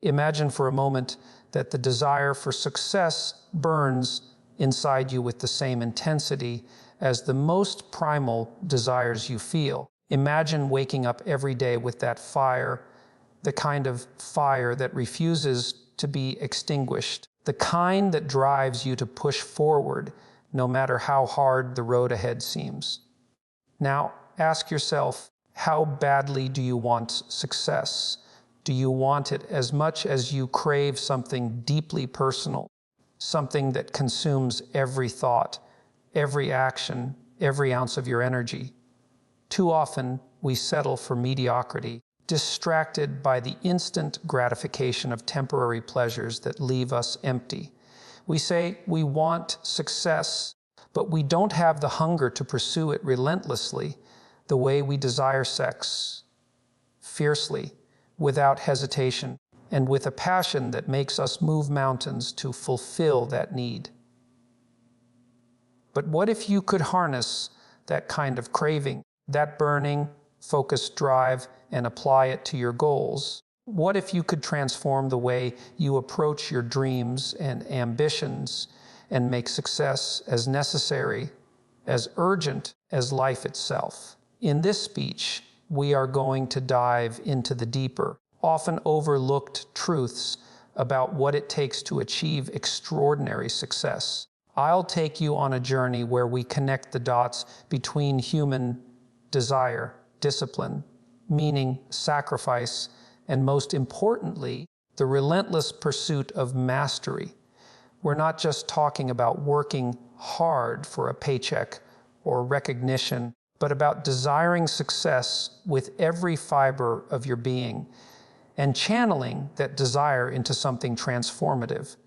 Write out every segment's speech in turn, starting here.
Imagine for a moment that the desire for success burns inside you with the same intensity as the most primal desires you feel. Imagine waking up every day with that fire, the kind of fire that refuses to be extinguished, the kind that drives you to push forward no matter how hard the road ahead seems. Now, ask yourself, how badly do you want success? Do you want it as much as you crave something deeply personal, something that consumes every thought, every action, every ounce of your energy? Too often, we settle for mediocrity, distracted by the instant gratification of temporary pleasures that leave us empty. We say we want success, but we don't have the hunger to pursue it relentlessly, the way we desire sex, fiercely, without hesitation, and with a passion that makes us move mountains to fulfill that need. But what if you could harness that kind of craving, that burning, focused drive, and apply it to your goals? What if you could transform the way you approach your dreams and ambitions and make success as necessary, as urgent as life itself? In this speech, we are going to dive into the deeper, often overlooked truths about what it takes to achieve extraordinary success. I'll take you on a journey where we connect the dots between human desire, discipline, meaning, sacrifice, and most importantly, the relentless pursuit of mastery. We're not just talking about working hard for a paycheck or recognition, but about desiring success with every fiber of your being and channeling that desire into something transformative.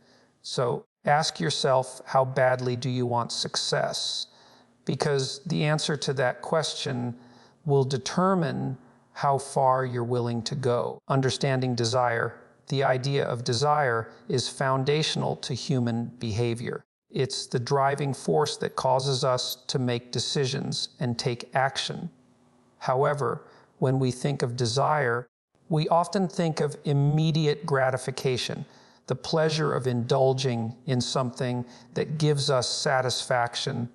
So ask yourself, how badly do you want success? Because the answer to that question will determine how far you're willing to go. Understanding desire, the idea of desire, is foundational to human behavior. It's the driving force that causes us to make decisions and take action. However, when we think of desire, we often think of immediate gratification, the pleasure of indulging in something that gives us satisfaction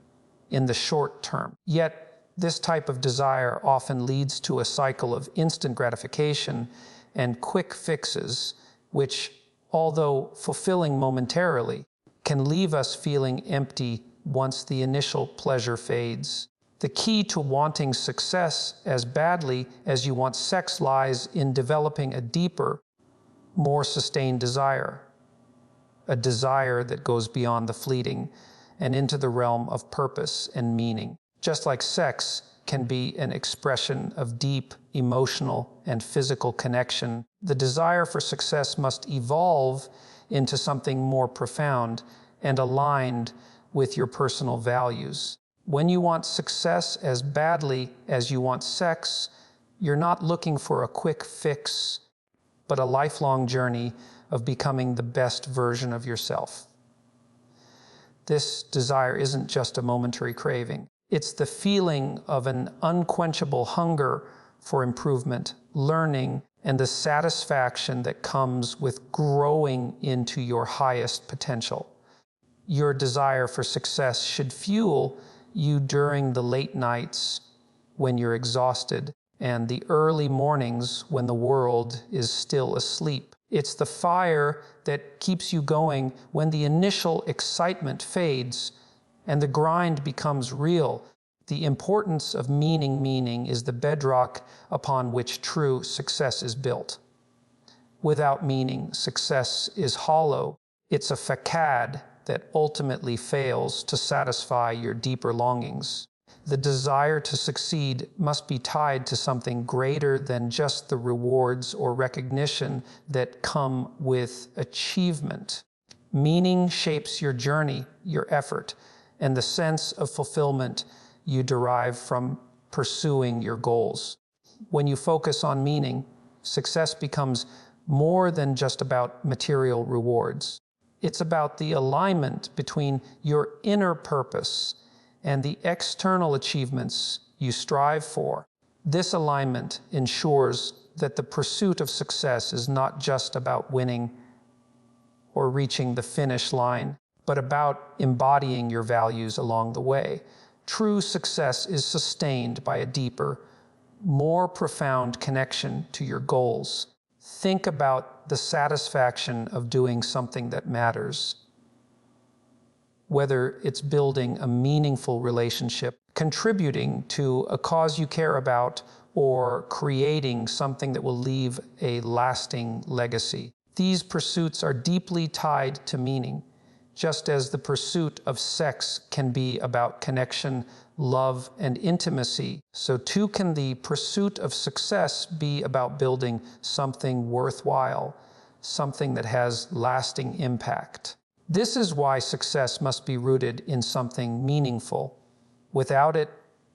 in the short term. Yet, this type of desire often leads to a cycle of instant gratification and quick fixes, which, although fulfilling momentarily, can leave us feeling empty once the initial pleasure fades. The key to wanting success as badly as you want sex lies in developing a deeper, more sustained desire, a desire that goes beyond the fleeting and into the realm of purpose and meaning. Just like sex can be an expression of deep emotional and physical connection, the desire for success must evolve into something more profound and aligned with your personal values. When you want success as badly as you want sex, you're not looking for a quick fix, but a lifelong journey of becoming the best version of yourself. This desire isn't just a momentary craving. It's the feeling of an unquenchable hunger for improvement, learning, and the satisfaction that comes with growing into your highest potential. Your desire for success should fuel you during the late nights when you're exhausted and the early mornings when the world is still asleep. It's the fire that keeps you going when the initial excitement fades and the grind becomes real. The importance of meaning is the bedrock upon which true success is built. Without meaning, success is hollow. It's a facade that ultimately fails to satisfy your deeper longings. The desire to succeed must be tied to something greater than just the rewards or recognition that come with achievement. Meaning shapes your journey, your effort, and the sense of fulfillment you derive from pursuing your goals. When you focus on meaning, success becomes more than just about material rewards. It's about the alignment between your inner purpose and the external achievements you strive for. This alignment ensures that the pursuit of success is not just about winning or reaching the finish line, but about embodying your values along the way. True success is sustained by a deeper, more profound connection to your goals. Think about the satisfaction of doing something that matters. Whether it's building a meaningful relationship, contributing to a cause you care about, or creating something that will leave a lasting legacy. These pursuits are deeply tied to meaning, just as the pursuit of sex can be about connection, love, and intimacy. So too can the pursuit of success be about building something worthwhile, something that has lasting impact. This is why success must be rooted in something meaningful. Without it,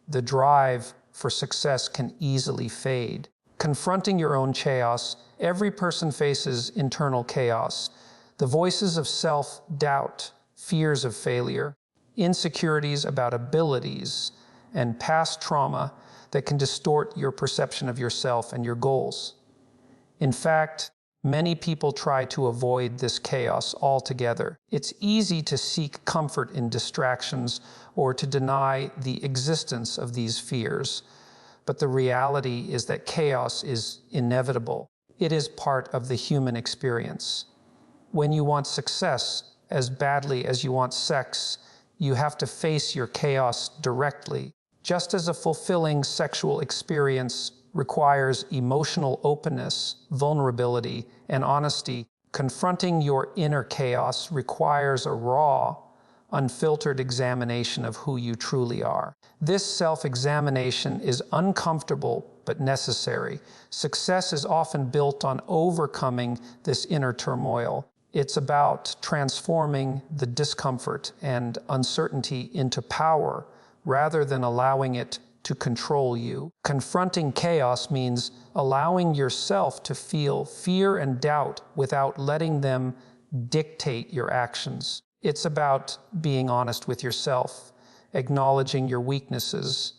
the drive for success can easily fade. Confronting your own chaos, every person faces internal chaos. The voices of self-doubt, fears of failure, insecurities about abilities, and past trauma that can distort your perception of yourself and your goals. In fact, many people try to avoid this chaos altogether. It's easy to seek comfort in distractions or to deny the existence of these fears. But the reality is that chaos is inevitable. It is part of the human experience. When you want success as badly as you want sex, you have to face your chaos directly. Just as a fulfilling sexual experience requires emotional openness, vulnerability, and honesty, confronting your inner chaos requires a raw, unfiltered examination of who you truly are. This self-examination is uncomfortable but necessary. Success is often built on overcoming this inner turmoil. It's about transforming the discomfort and uncertainty into power rather than allowing it to control you. Confronting chaos means allowing yourself to feel fear and doubt without letting them dictate your actions. It's about being honest with yourself, acknowledging your weaknesses,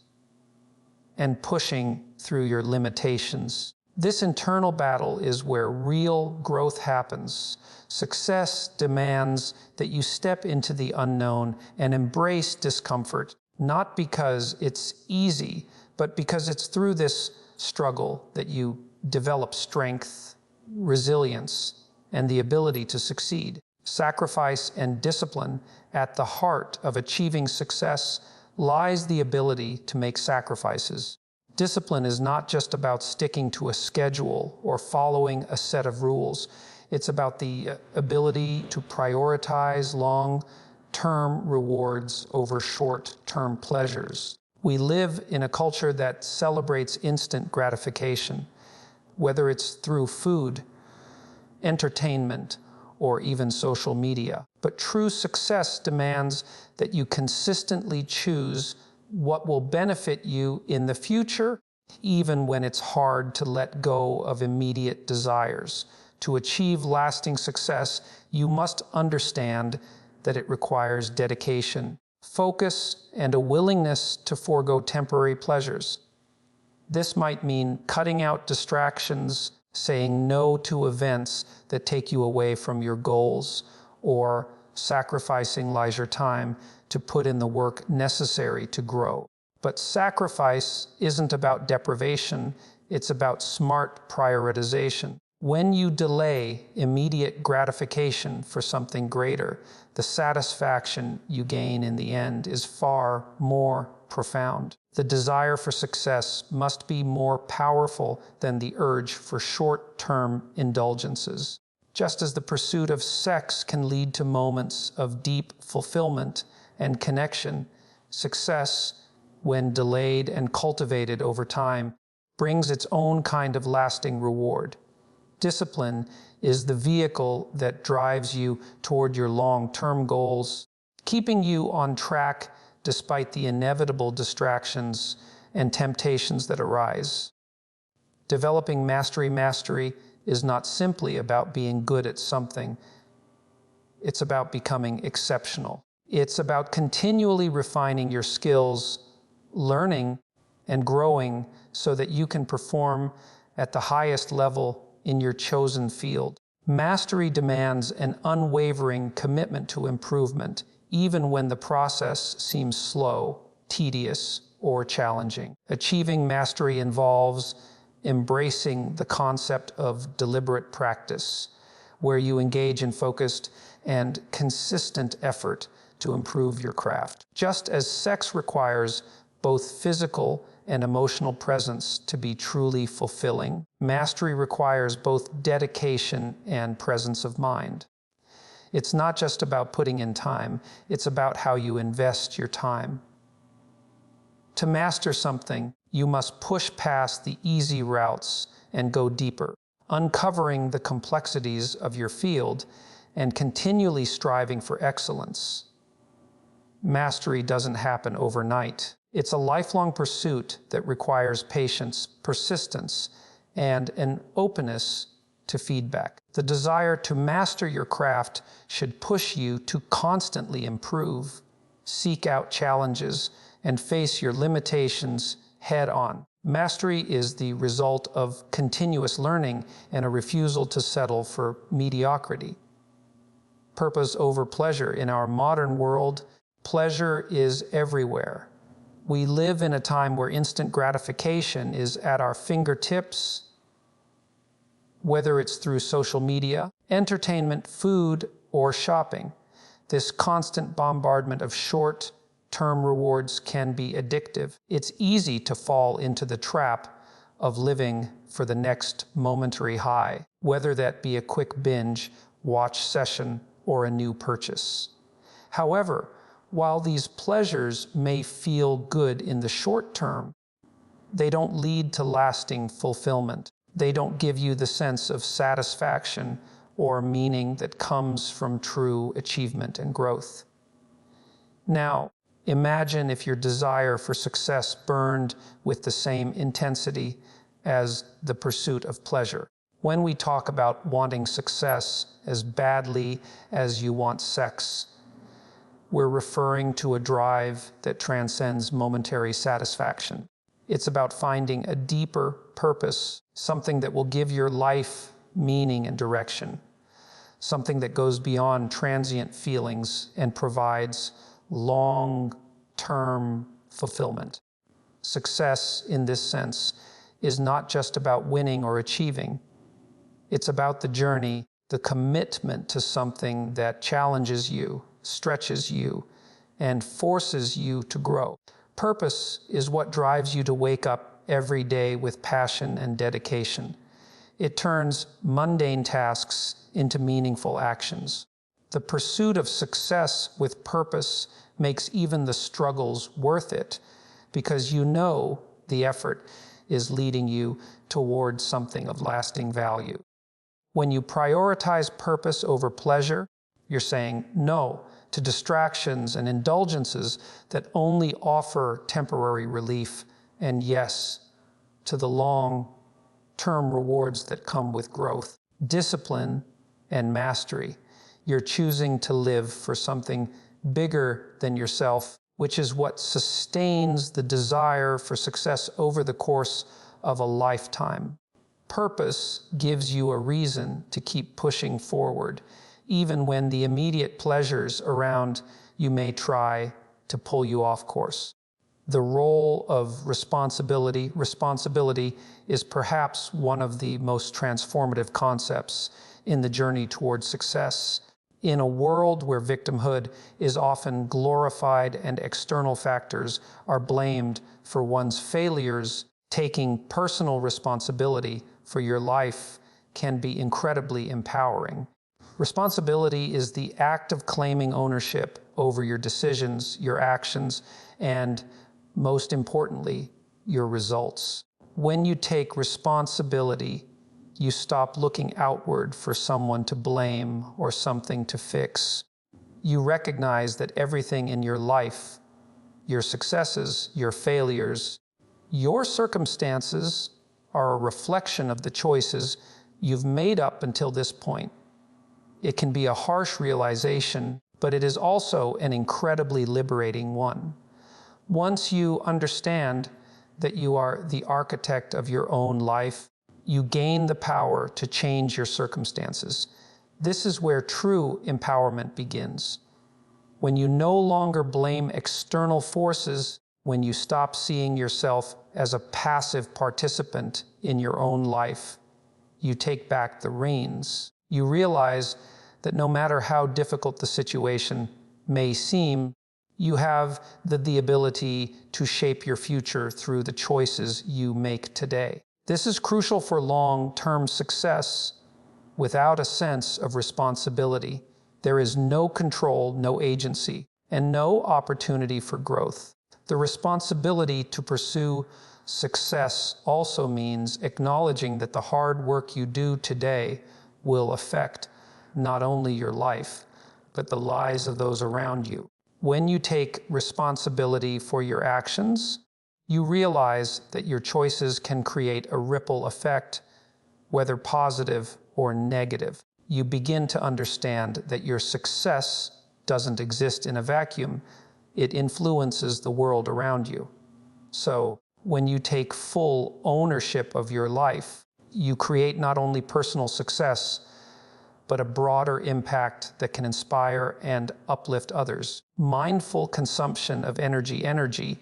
and pushing through your limitations. This internal battle is where real growth happens. Success demands that you step into the unknown and embrace discomfort, not because it's easy, but because it's through this struggle that you develop strength, resilience, and the ability to succeed. Sacrifice and discipline at the heart of achieving success lies the ability to make sacrifices. Discipline is not just about sticking to a schedule or following a set of rules. It's about the ability to prioritize long-term rewards over short-term pleasures. We live in a culture that celebrates instant gratification, whether it's through food, entertainment, or even social media. But true success demands that you consistently choose what will benefit you in the future, even when it's hard to let go of immediate desires. To achieve lasting success, you must understand that it requires dedication, focus, and a willingness to forego temporary pleasures. This might mean cutting out distractions, saying no to events that take you away from your goals, or sacrificing leisure time to put in the work necessary to grow. But sacrifice isn't about deprivation, it's about smart prioritization. When you delay immediate gratification for something greater, the satisfaction you gain in the end is far more profound. The desire for success must be more powerful than the urge for short-term indulgences. Just as the pursuit of sex can lead to moments of deep fulfillment and connection, success, when delayed and cultivated over time, brings its own kind of lasting reward. Discipline is the vehicle that drives you toward your long-term goals, keeping you on track despite the inevitable distractions and temptations that arise. Developing mastery is not simply about being good at something. It's about becoming exceptional. It's about continually refining your skills, learning and growing so that you can perform at the highest level in your chosen field. Mastery demands an unwavering commitment to improvement, even when the process seems slow, tedious, or challenging. Achieving mastery involves embracing the concept of deliberate practice, where you engage in focused and consistent effort to improve your craft. Just as sex requires both physical and emotional presence to be truly fulfilling, mastery requires both dedication and presence of mind. It's not just about putting in time, it's about how you invest your time. To master something, you must push past the easy routes and go deeper, uncovering the complexities of your field and continually striving for excellence. Mastery doesn't happen overnight. It's a lifelong pursuit that requires patience, persistence, and an openness to feedback. The desire to master your craft should push you to constantly improve, seek out challenges, and face your limitations head on. Mastery is the result of continuous learning and a refusal to settle for mediocrity. Purpose over pleasure. In our modern world, pleasure is everywhere. We live in a time where instant gratification is at our fingertips, whether it's through social media, entertainment, food, or shopping. This constant bombardment of short-term rewards can be addictive. It's easy to fall into the trap of living for the next momentary high, whether that be a quick binge, watch session, or a new purchase. However, while these pleasures may feel good in the short term, they don't lead to lasting fulfillment. They don't give you the sense of satisfaction or meaning that comes from true achievement and growth. Now, imagine if your desire for success burned with the same intensity as the pursuit of pleasure. When we talk about wanting success as badly as you want sex, we're referring to a drive that transcends momentary satisfaction. It's about finding a deeper purpose, something that will give your life meaning and direction, something that goes beyond transient feelings and provides long-term fulfillment. Success, in this sense, is not just about winning or achieving. It's about the journey, the commitment to something that challenges you, stretches you, and forces you to grow. Purpose is what drives you to wake up every day with passion and dedication. It turns mundane tasks into meaningful actions. The pursuit of success with purpose makes even the struggles worth it, because you know the effort is leading you towards something of lasting value. When you prioritize purpose over pleasure, you're saying no to distractions and indulgences that only offer temporary relief, and yes to the long-term rewards that come with growth, discipline, and mastery. You're choosing to live for something bigger than yourself, which is what sustains the desire for success over the course of a lifetime. Purpose gives you a reason to keep pushing forward, even when the immediate pleasures around you may try to pull you off course. The role of responsibility is perhaps one of the most transformative concepts in the journey towards success. In a world where victimhood is often glorified and external factors are blamed for one's failures, taking personal responsibility for your life can be incredibly empowering. Responsibility is the act of claiming ownership over your decisions, your actions, and most importantly, your results. When you take responsibility, you stop looking outward for someone to blame or something to fix. You recognize that everything in your life, your successes, your failures, your circumstances are a reflection of the choices you've made up until this point. It can be a harsh realization, but it is also an incredibly liberating one. Once you understand that you are the architect of your own life, you gain the power to change your circumstances. This is where true empowerment begins. When you no longer blame external forces, when you stop seeing yourself as a passive participant in your own life, you take back the reins. You realize that no matter how difficult the situation may seem, you have the ability to shape your future through the choices you make today. This is crucial for long-term success. Without a sense of responsibility, there is no control, no agency, and no opportunity for growth. The responsibility to pursue success also means acknowledging that the hard work you do today will affect not only your life, but the lives of those around you. When you take responsibility for your actions, you realize that your choices can create a ripple effect, whether positive or negative. You begin to understand that your success doesn't exist in a vacuum. It influences the world around you. So, when you take full ownership of your life, you create not only personal success, but a broader impact that can inspire and uplift others. Mindful consumption of energy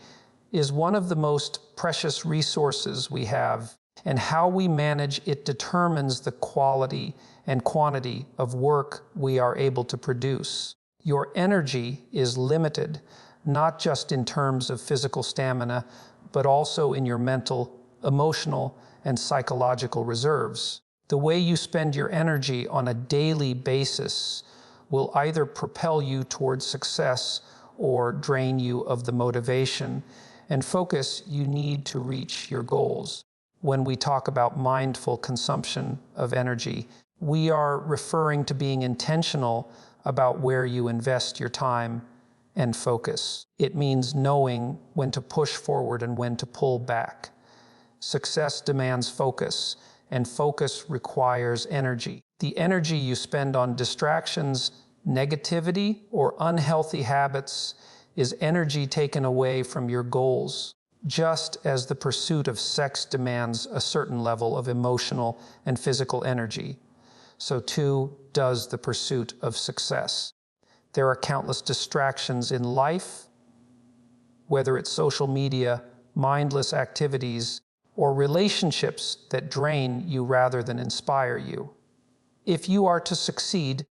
is one of the most precious resources we have, and how we manage it determines the quality and quantity of work we are able to produce. Your energy is limited, not just in terms of physical stamina, but also in your mental, emotional, and psychological reserves. The way you spend your energy on a daily basis will either propel you towards success or drain you of the motivation and focus you need to reach your goals. When we talk about mindful consumption of energy, we are referring to being intentional about where you invest your time and focus. It means knowing when to push forward and when to pull back. Success demands focus, and focus requires energy. The energy you spend on distractions, negativity, or unhealthy habits is energy taken away from your goals. Just as the pursuit of sex demands a certain level of emotional and physical energy, so too does the pursuit of success. There are countless distractions in life, whether it's social media, mindless activities, or relationships that drain you rather than inspire you. If you are to succeed,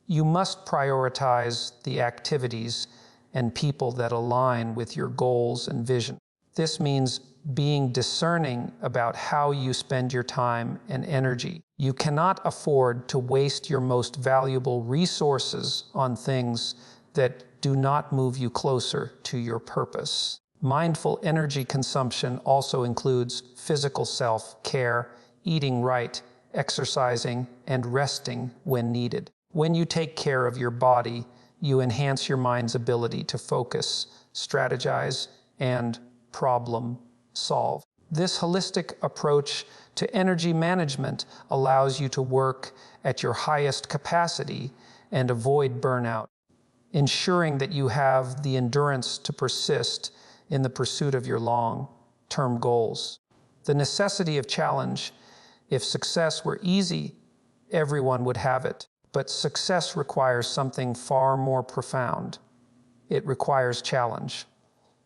you must prioritize the activities and people that align with your goals and vision. This means being discerning about how you spend your time and energy. You cannot afford to waste your most valuable resources on things that do not move you closer to your purpose. Mindful energy consumption also includes physical self-care, eating right, exercising, and resting when needed. When you take care of your body, you enhance your mind's ability to focus, strategize, and problem solve. This holistic approach to energy management allows you to work at your highest capacity and avoid burnout, ensuring that you have the endurance to persist in the pursuit of your long-term goals. The necessity of challenge. If success were easy, everyone would have it. But success requires something far more profound. It requires challenge.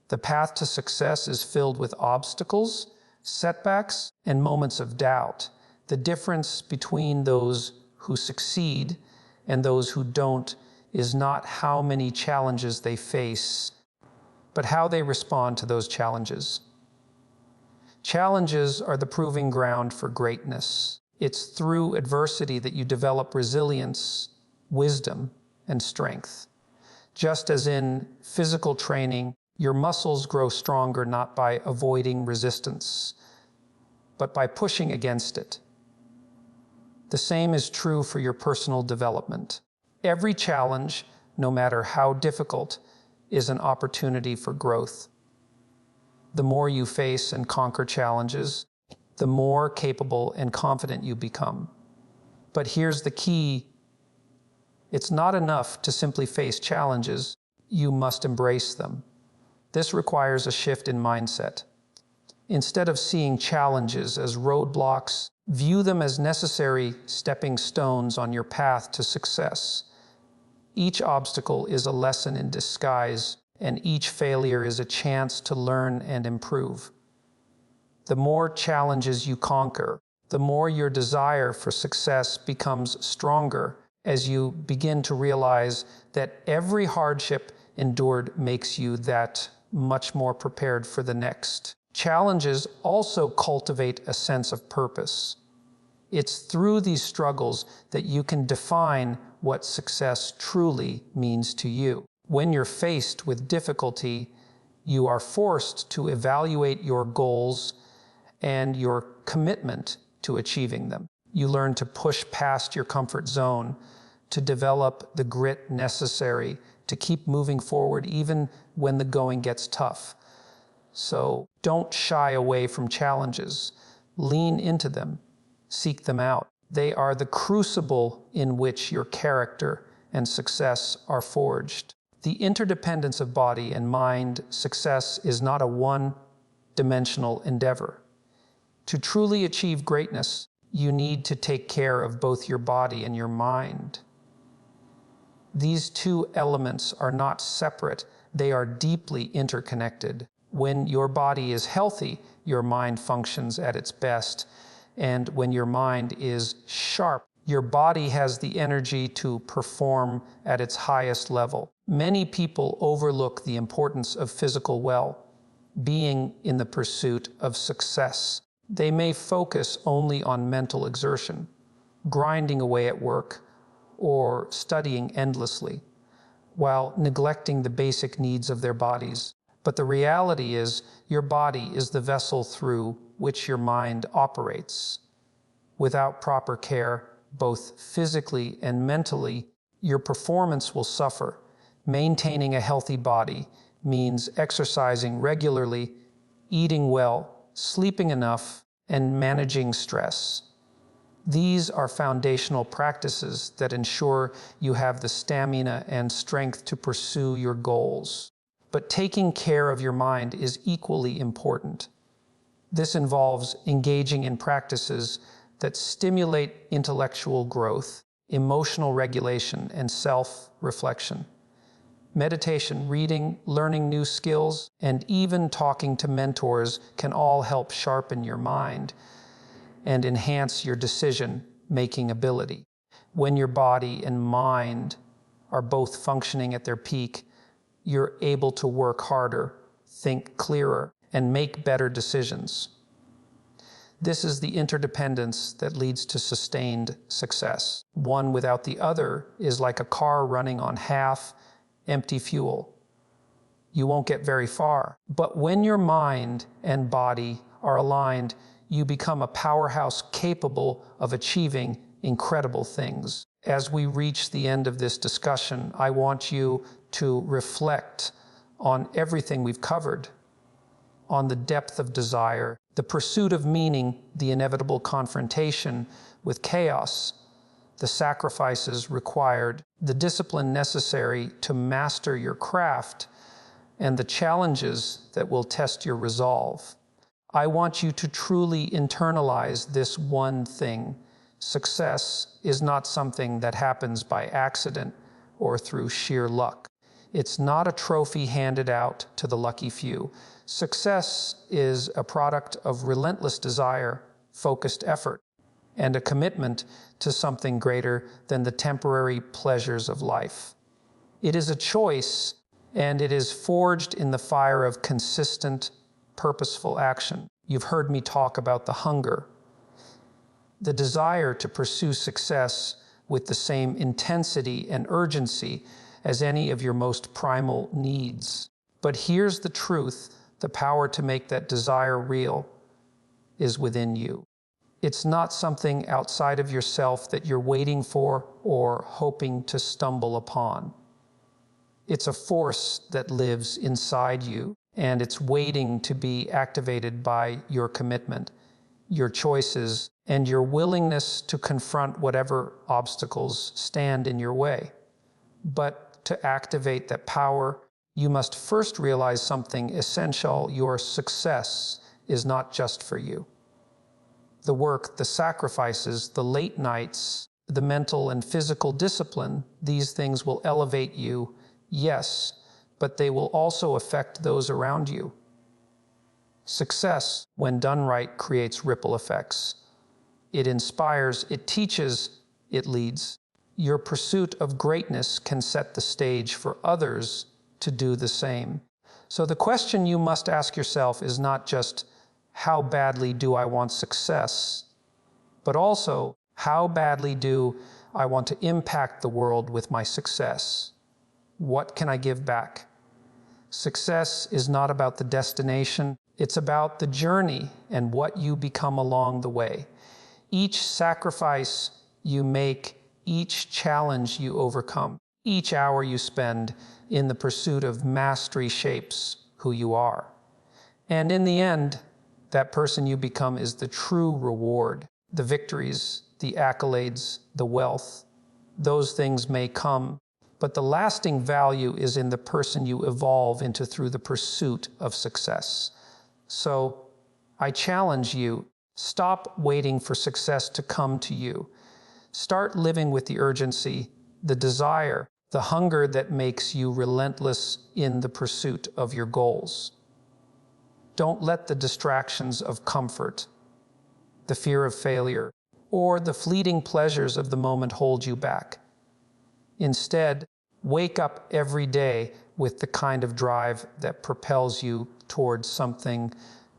The path to success is filled with obstacles, setbacks, and moments of doubt. The difference between those who succeed and those who don't is not how many challenges they face, but how they respond to those challenges. Challenges are the proving ground for greatness. It's through adversity that you develop resilience, wisdom, and strength. Just as in physical training, your muscles grow stronger not by avoiding resistance, but by pushing against it. The same is true for your personal development. Every challenge, no matter how difficult, is an opportunity for growth. The more you face and conquer challenges, the more capable and confident you become. But here's the key. It's not enough to simply face challenges. You must embrace them. This requires a shift in mindset. Instead of seeing challenges as roadblocks, View them as necessary stepping stones on your path to success. Each obstacle is a lesson in disguise, and each failure is a chance to learn and improve. The more challenges you conquer, the more your desire for success becomes stronger as you begin to realize that every hardship endured makes you that much more prepared for the next. Challenges also cultivate a sense of purpose. It's through these struggles that you can define what success truly means to you. When you're faced with difficulty, you are forced to evaluate your goals and your commitment to achieving them. You learn to push past your comfort zone, to develop the grit necessary to keep moving forward even when the going gets tough. So don't shy away from challenges. Lean into them. Seek them out. They are the crucible in which your character and success are forged. The interdependence of body and mind success is not a one-dimensional endeavor. To truly achieve greatness, you need to take care of both your body and your mind. These two elements are not separate. They are deeply interconnected. When your body is healthy, your mind functions at its best. And when your mind is sharp, your body has the energy to perform at its highest level. Many people overlook the importance of physical well-being in the pursuit of success. They may focus only on mental exertion, grinding away at work, or studying endlessly, while neglecting the basic needs of their bodies. But the reality is, your body is the vessel through which your mind operates. Without proper care, both physically and mentally, your performance will suffer. Maintaining a healthy body means exercising regularly, eating well, sleeping enough, and managing stress. These are foundational practices that ensure you have the stamina and strength to pursue your goals. But taking care of your mind is equally important. This involves engaging in practices that stimulate intellectual growth, emotional regulation, and self-reflection. Meditation, reading, learning new skills, and even talking to mentors can all help sharpen your mind and enhance your decision-making ability. When your body and mind are both functioning at their peak, you're able to work harder, think clearer, and make better decisions. This is the interdependence that leads to sustained success. One without the other is like a car running on half-empty fuel. You won't get very far. But when your mind and body are aligned, you become a powerhouse capable of achieving incredible things. As we reach the end of this discussion, I want you to reflect on everything we've covered, on the depth of desire, the pursuit of meaning, the inevitable confrontation with chaos, the sacrifices required, the discipline necessary to master your craft, and the challenges that will test your resolve. I want you to truly internalize this one thing. Success is not something that happens by accident or through sheer luck. It's not a trophy handed out to the lucky few. Success is a product of relentless desire, focused effort, and a commitment to something greater than the temporary pleasures of life. It is a choice, and it is forged in the fire of consistent, purposeful action. You've heard me talk about the hunger, the desire to pursue success with the same intensity and urgency as any of your most primal needs. But here's the truth: the power to make that desire real is within you. It's not something outside of yourself that you're waiting for or hoping to stumble upon. It's a force that lives inside you, and it's waiting to be activated by your commitment, your choices, and your willingness to confront whatever obstacles stand in your way. But to activate that power, you must first realize something essential: your success is not just for you. The work, the sacrifices, the late nights, the mental and physical discipline, these things will elevate you, yes, but they will also affect those around you. Success, when done right, creates ripple effects. It inspires, it teaches, it leads. Your pursuit of greatness can set the stage for others to do the same. So the question you must ask yourself is not just, how badly do I want success? But also, how badly do I want to impact the world with my success? What can I give back? Success is not about the destination, it's about the journey and what you become along the way. Each sacrifice you make, each challenge you overcome, each hour you spend in the pursuit of mastery shapes who you are. And in the end, that person you become is the true reward. The victories, the accolades, the wealth, those things may come, but the lasting value is in the person you evolve into through the pursuit of success. So I challenge you, stop waiting for success to come to you. Start living with the urgency, the desire, the hunger that makes you relentless in the pursuit of your goals. Don't let the distractions of comfort, the fear of failure, or the fleeting pleasures of the moment hold you back. Instead, wake up every day with the kind of drive that propels you towards something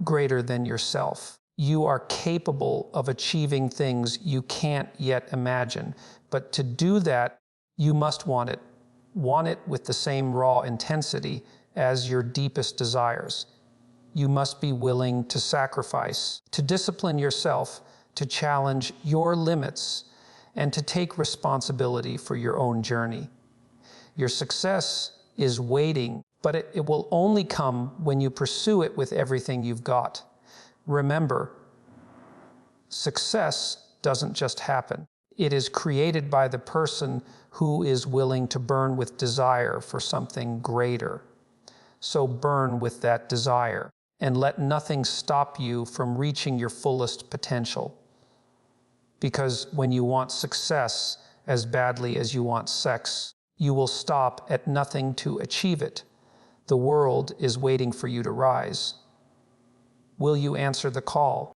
greater than yourself. You are capable of achieving things you can't yet imagine, but to do that, you must want it. Want it with the same raw intensity as your deepest desires. You must be willing to sacrifice, to discipline yourself, to challenge your limits, and to take responsibility for your own journey. Your success is waiting, but it will only come when you pursue it with everything you've got. Remember, success doesn't just happen. It is created by the person who is willing to burn with desire for something greater. So burn with that desire, and let nothing stop you from reaching your fullest potential. Because when you want success as badly as you want sex, you will stop at nothing to achieve it. The world is waiting for you to rise. Will you answer the call?